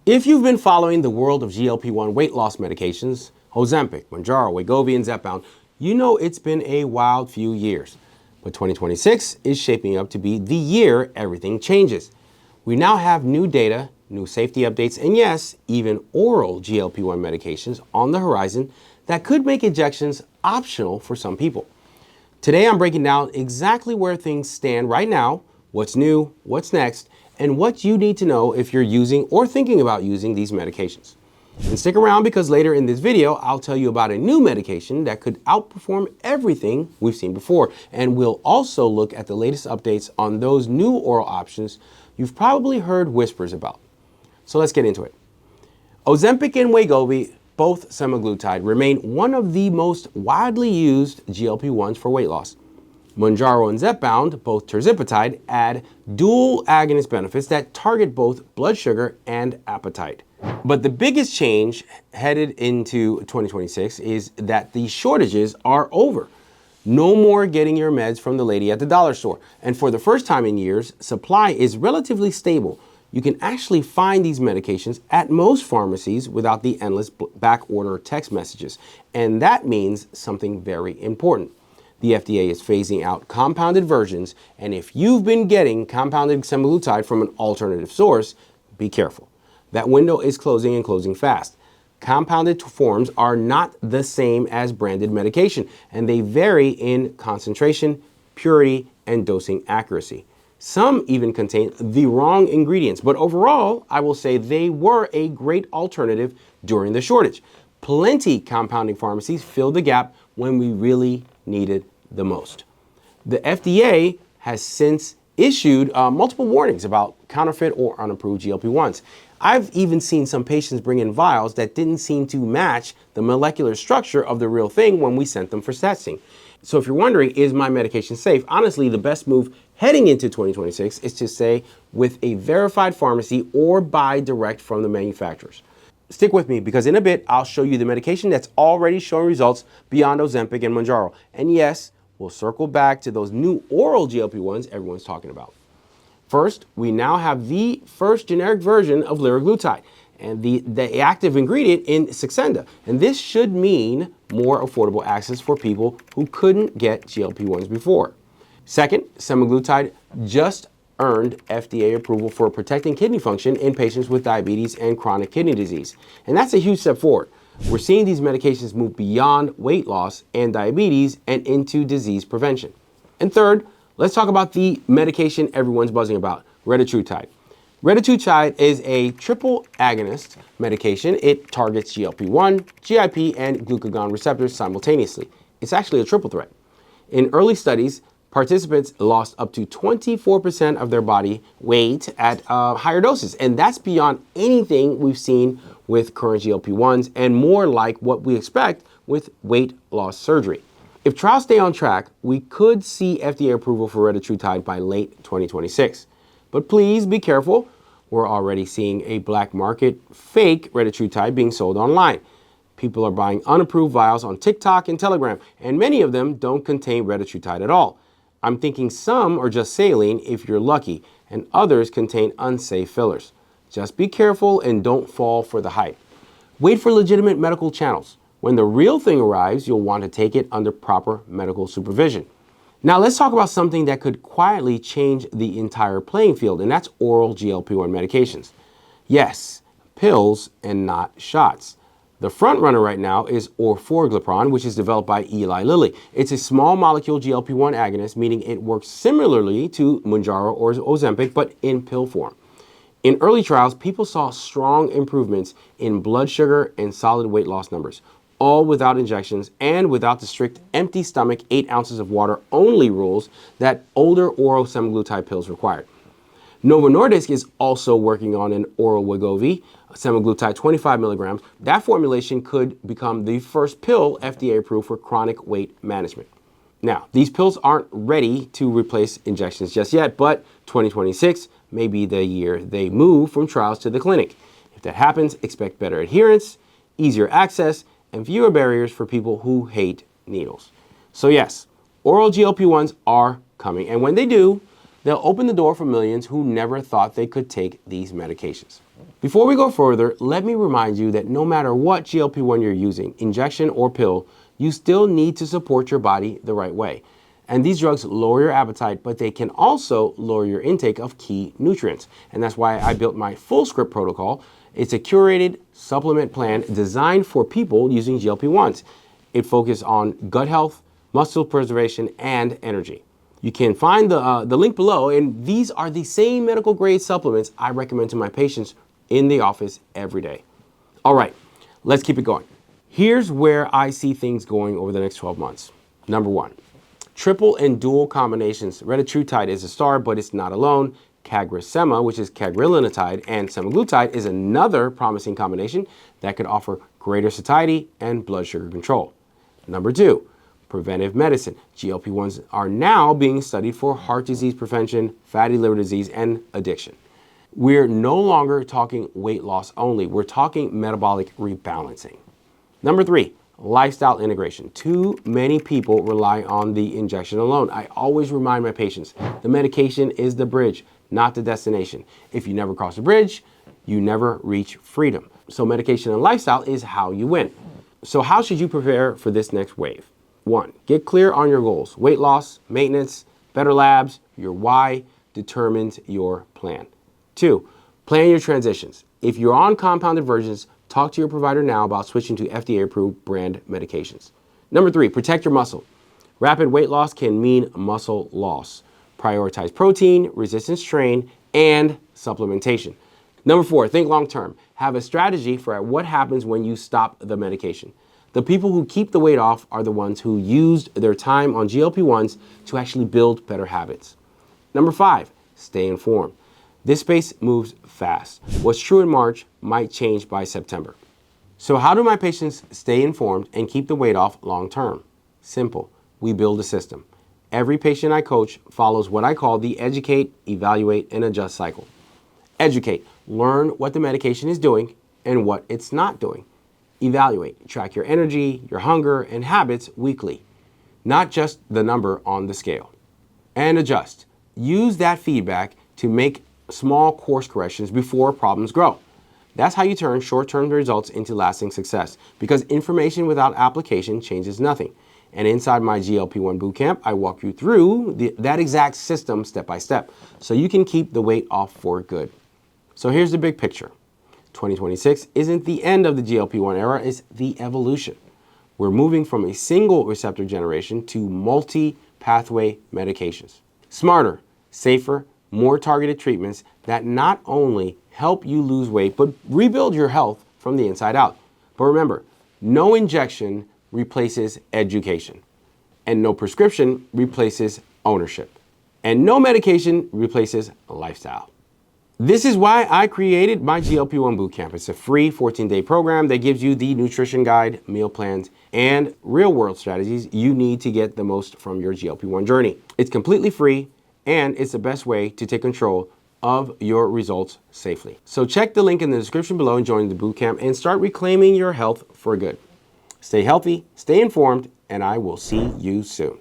If you've been following the world of GLP-1 weight loss medications, OZEMPIC, Mounjaro, Wegovy, and Zepbound, you know it's been a wild few years. But 2026 is shaping up to be the year everything changes. We now have new data, new safety updates, and yes, even oral GLP-1 medications on the horizon that could make injections optional for some people. Today I'm breaking down exactly where things stand right now, what's new, what's next, and what you need to know if you're using or thinking about using these medications. And stick around because later in this video, I'll tell you about a new medication that could outperform everything we've seen before. And we'll also look at the latest updates on those new oral options you've probably heard whispers about. So let's get into it. OZEMPIC and Wegovy, both semaglutide, remain one of the most widely used GLP-1s for weight loss. Mounjaro and Zepbound, both tirzepatide, add dual agonist benefits that target both blood sugar and appetite. But the biggest change headed into 2026 is that the shortages are over. No more getting your meds from the lady at the dollar store. And for the first time in years, supply is relatively stable. You can actually find these medications at most pharmacies without the endless back order text messages. And that means something very important. The FDA is phasing out compounded versions, and if you've been getting compounded semaglutide from an alternative source, be careful. That window is closing and closing fast. Compounded forms are not the same as branded medication, and they vary in concentration, purity, and dosing accuracy. Some even contain the wrong ingredients, but overall, I will say they were a great alternative during the shortage. Plenty compounding pharmacies filled the gap when we really needed the most. The FDA has since issued multiple warnings about counterfeit or unapproved GLP-1s. I've even seen some patients bring in vials that didn't seem to match the molecular structure of the real thing when we sent them for testing. So if you're wondering, is my medication safe? Honestly, the best move heading into 2026 is to stay with a verified pharmacy or buy direct from the manufacturers. Stick with me because in a bit, I'll show you the medication that's already showing results beyond Ozempic and Mounjaro. And yes, we'll circle back to those new oral GLP-1s everyone's talking about. First, we now have the first generic version of liraglutide and the active ingredient in Saxenda. And this should mean more affordable access for people who couldn't get GLP-1s before. Second, semaglutide just earned FDA approval for protecting kidney function in patients with diabetes and chronic kidney disease. And that's a huge step forward. We're seeing these medications move beyond weight loss and diabetes and into disease prevention. And third, let's talk about the medication everyone's buzzing about, Retatrutide. Retatrutide is a triple agonist medication. It targets GLP-1, GIP, and glucagon receptors simultaneously. It's actually a triple threat. In early studies, participants lost up to 24% of their body weight at higher doses. And that's beyond anything we've seen with current GLP-1s and more like what we expect with weight loss surgery. If trials stay on track, we could see FDA approval for Retatrutide by late 2026. But please be careful. We're already seeing a black market fake Retatrutide being sold online. People are buying unapproved vials on TikTok and Telegram, and many of them don't contain Retatrutide at all. I'm thinking some are just saline if you're lucky, and others contain unsafe fillers. Just be careful and don't fall for the hype. Wait for legitimate medical channels. When the real thing arrives, you'll want to take it under proper medical supervision. Now let's talk about something that could quietly change the entire playing field, and that's oral GLP-1 medications. Yes, pills and not shots. The front runner right now is orforglipron, which is developed by Eli Lilly. It's a small molecule GLP-1 agonist, meaning it works similarly to Mounjaro or Ozempic, but in pill form. In early trials, people saw strong improvements in blood sugar and solid weight loss numbers, all without injections and without the strict empty stomach 8 ounces of water only rules that older oral semaglutide pills required. Novo Nordisk is also working on an oral Wegovy, semaglutide 25 milligrams. That formulation could become the first pill FDA approved for chronic weight management. Now, these pills aren't ready to replace injections just yet, but 2026 may be the year they move from trials to the clinic. If that happens, expect better adherence, easier access, and fewer barriers for people who hate needles. So yes, oral GLP-1s are coming, and when they do, they'll open the door for millions who never thought they could take these medications. Before we go further, let me remind you that no matter what GLP-1 you're using, injection or pill, you still need to support your body the right way. And these drugs lower your appetite, but they can also lower your intake of key nutrients. And that's why I built my full script protocol. It's a curated supplement plan designed for people using GLP-1s. It focuses on gut health, muscle preservation, and energy. You can find the link below, and these are the same medical grade supplements I recommend to my patients in the office every day. All right, let's keep it going. Here's where I see things going over the next 12 months. Number one, triple and dual combinations. Retatrutide is a star, but it's not alone. CagriSema, which is cagrilintide, and semaglutide is another promising combination that could offer greater satiety and blood sugar control. Number two, preventive medicine. GLP-1s are now being studied for heart disease prevention, fatty liver disease, and addiction. We're no longer talking weight loss only. We're talking metabolic rebalancing. Number three, lifestyle integration. Too many people rely on the injection alone. I always remind my patients, the medication is the bridge, not the destination. If you never cross the bridge, you never reach freedom. So medication and lifestyle is how you win. So how should you prepare for this next wave? One, get clear on your goals. Weight loss, maintenance, better labs, your why determines your plan. Two, plan your transitions. If you're on compounded versions, talk to your provider now about switching to FDA-approved brand medications. Number three, protect your muscle. Rapid weight loss can mean muscle loss. Prioritize protein, resistance train, and supplementation. Number four, think long-term. Have a strategy for what happens when you stop the medication. The people who keep the weight off are the ones who used their time on GLP-1s to actually build better habits. Number five, stay informed. This space moves fast. What's true in March might change by September. So how do my patients stay informed and keep the weight off long term? Simple. We build a system. Every patient I coach follows what I call the educate, evaluate, and adjust cycle. Educate. Learn what the medication is doing and what it's not doing. Evaluate. Track your energy, your hunger, and habits weekly, not just the number on the scale. And adjust. Use that feedback to make small course corrections before problems grow. That's how you turn short-term results into lasting success, because information without application changes nothing. And inside my GLP-1 bootcamp, I walk you through that exact system step by step, so you can keep the weight off for good. So here's the big picture. 2026 isn't the end of the GLP-1 era, it's the evolution. We're moving from a single receptor generation to multi-pathway medications. Smarter, safer, more targeted treatments that not only help you lose weight, but rebuild your health from the inside out. But remember, no injection replaces education, and no prescription replaces ownership, and no medication replaces lifestyle. This is why I created my GLP-1 Bootcamp. It's a free 14-day program that gives you the nutrition guide, meal plans, and real-world strategies you need to get the most from your GLP-1 journey. It's completely free, and it's the best way to take control of your results safely. So check the link in the description below and join the bootcamp and start reclaiming your health for good. Stay healthy, stay informed, and I will see you soon.